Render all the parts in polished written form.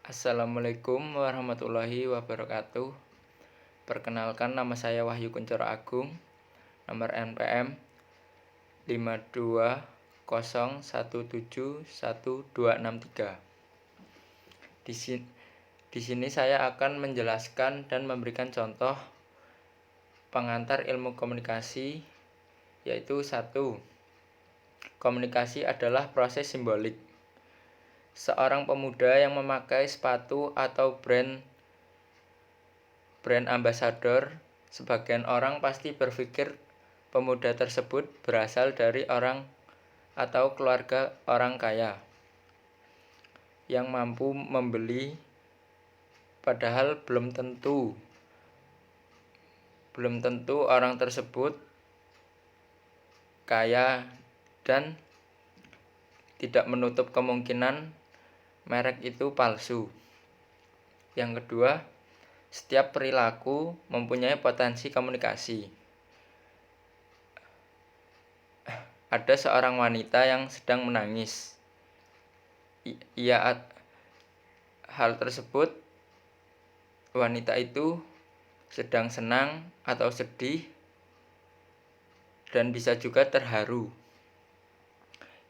Assalamualaikum warahmatullahi wabarakatuh. Perkenalkan, nama saya Wahyu Kuncoro Agung, nomor NPM 520171263. Di sini saya akan menjelaskan dan memberikan contoh pengantar ilmu komunikasi, yaitu 1. Komunikasi adalah proses simbolik. Seorang pemuda yang memakai sepatu atau brand ambassador, sebagian orang pasti berpikir pemuda tersebut berasal dari orang atau keluarga orang kaya yang mampu membeli, padahal belum tentu orang tersebut kaya, dan tidak menutup kemungkinan merek itu palsu. Yang kedua, setiap perilaku mempunyai potensi komunikasi. Ada seorang wanita yang sedang menangis. Hal tersebut, wanita itu sedang senang atau sedih, dan bisa juga terharu.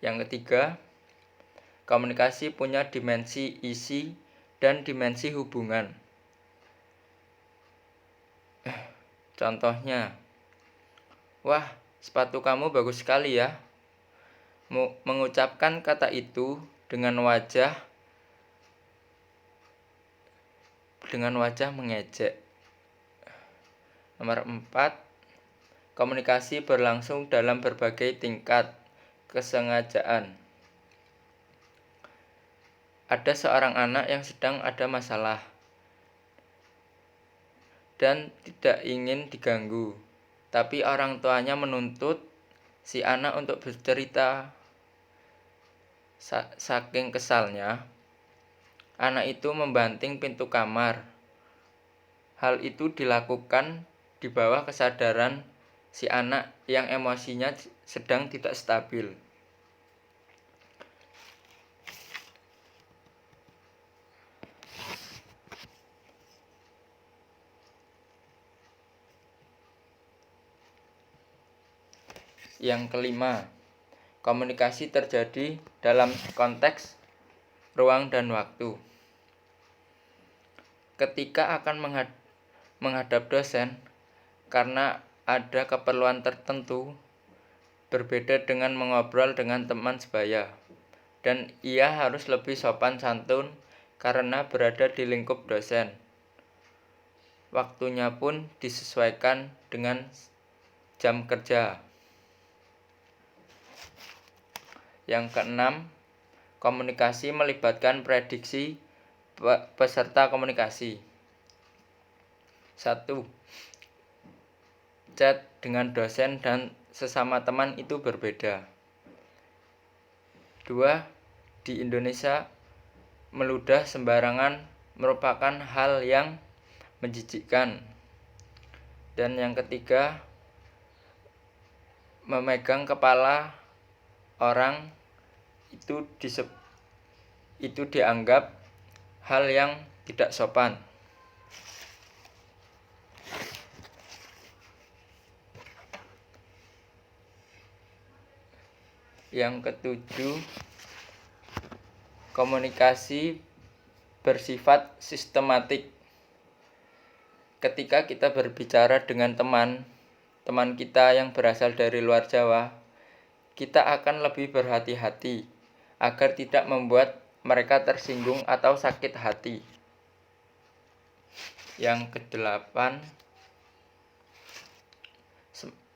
Yang ketiga, komunikasi punya dimensi isi dan dimensi hubungan. Contohnya, "Wah, sepatu kamu bagus sekali ya." Mengucapkan kata itu dengan wajah mengejek. Nomor 4, komunikasi berlangsung dalam berbagai tingkat kesengajaan. Ada seorang anak yang sedang ada masalah dan tidak ingin diganggu, tapi orang tuanya menuntut si anak untuk bercerita. Saking kesalnya, anak itu membanting pintu kamar. Hal itu dilakukan di bawah kesadaran si anak yang emosinya sedang tidak stabil. Yang kelima, komunikasi terjadi dalam konteks ruang dan waktu. Ketika akan menghadap dosen karena ada keperluan tertentu, berbeda dengan mengobrol dengan teman sebaya, dan ia harus lebih sopan santun karena berada di lingkup dosen. Waktunya pun disesuaikan dengan jam kerja. Yang keenam, komunikasi melibatkan prediksi peserta komunikasi. 1. Chat dengan dosen dan sesama teman itu berbeda. 2. Di Indonesia, meludah sembarangan merupakan hal yang menjijikkan. Dan yang ketiga, memegang kepala orang itu dianggap hal yang tidak sopan. Yang ketujuh, komunikasi bersifat sistematik. Ketika kita berbicara dengan teman kita yang berasal dari luar Jawa, kita akan lebih berhati-hati agar tidak membuat mereka tersinggung atau sakit hati. Yang kedelapan,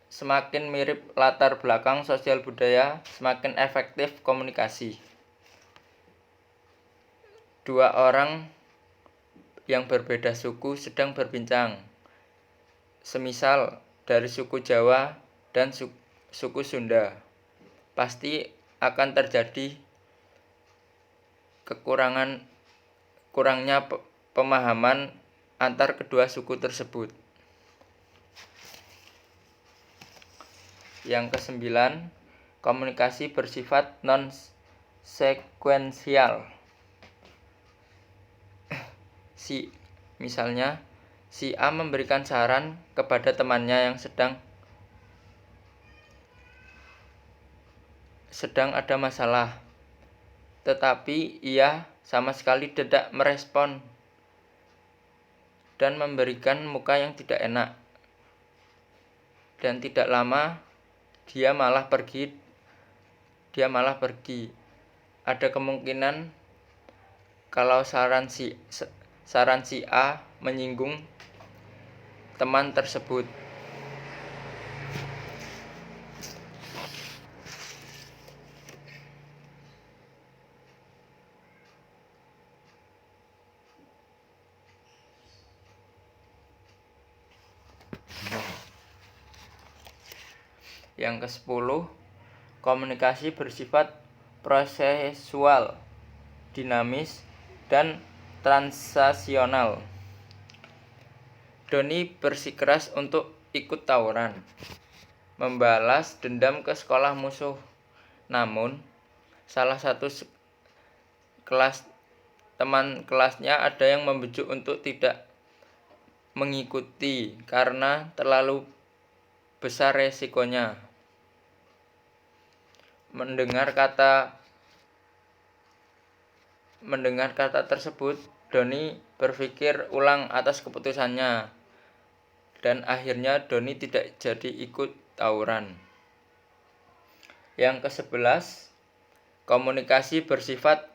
semakin mirip latar belakang sosial budaya, semakin efektif komunikasi. 2 orang yang berbeda suku sedang berbincang, semisal dari suku Jawa dan suku Sunda, pasti akan terjadi kurangnya pemahaman antar kedua suku tersebut. Yang kesembilan, komunikasi bersifat non-sekuensial. Misalnya, si A memberikan saran kepada temannya yang sedang ada masalah, tetapi ia sama sekali tidak merespon dan memberikan muka yang tidak enak. Dan tidak lama dia malah pergi. Ada kemungkinan kalau saran si A menyinggung teman tersebut. Yang ke-10, komunikasi bersifat prosesual, dinamis, dan transaksional. Doni bersikeras untuk ikut tawuran, membalas dendam ke sekolah musuh. Namun, salah satu teman kelasnya ada yang membujuk untuk tidak mengikuti karena terlalu besar resikonya. Mendengar kata tersebut, Doni berpikir ulang atas keputusannya, dan akhirnya Doni tidak jadi ikut tawuran. Yang ke-11, komunikasi bersifat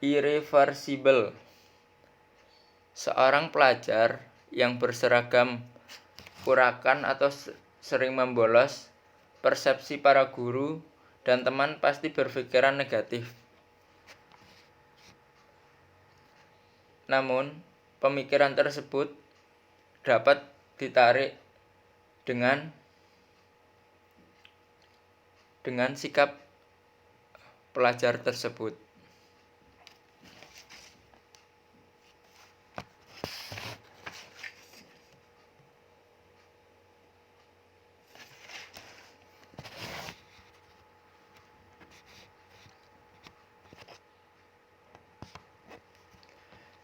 irreversible. Seorang pelajar yang berseragam urakan atau sering membolos, persepsi para guru dan teman pasti berpikiran negatif. Namun, pemikiran tersebut dapat ditarik dengan sikap pelajar tersebut.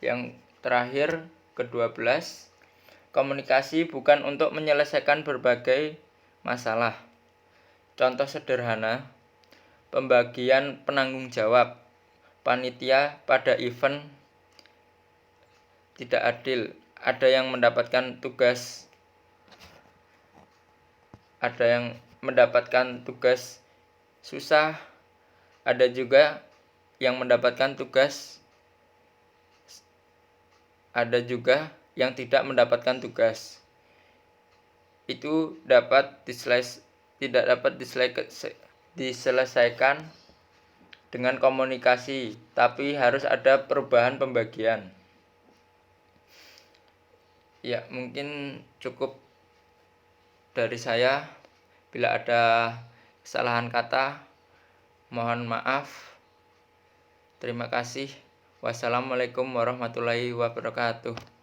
Yang terakhir, ke-12, komunikasi bukan untuk menyelesaikan berbagai masalah. Contoh sederhana, pembagian penanggung jawab panitia pada event tidak adil. Ada yang mendapatkan tugas susah, ada juga yang tidak mendapatkan tugas. Itu tidak dapat diselesaikan dengan komunikasi, tapi harus ada perubahan pembagian. Ya, mungkin cukup dari saya. Bila ada kesalahan kata, mohon maaf. Terima kasih. Wassalamualaikum warahmatullahi wabarakatuh.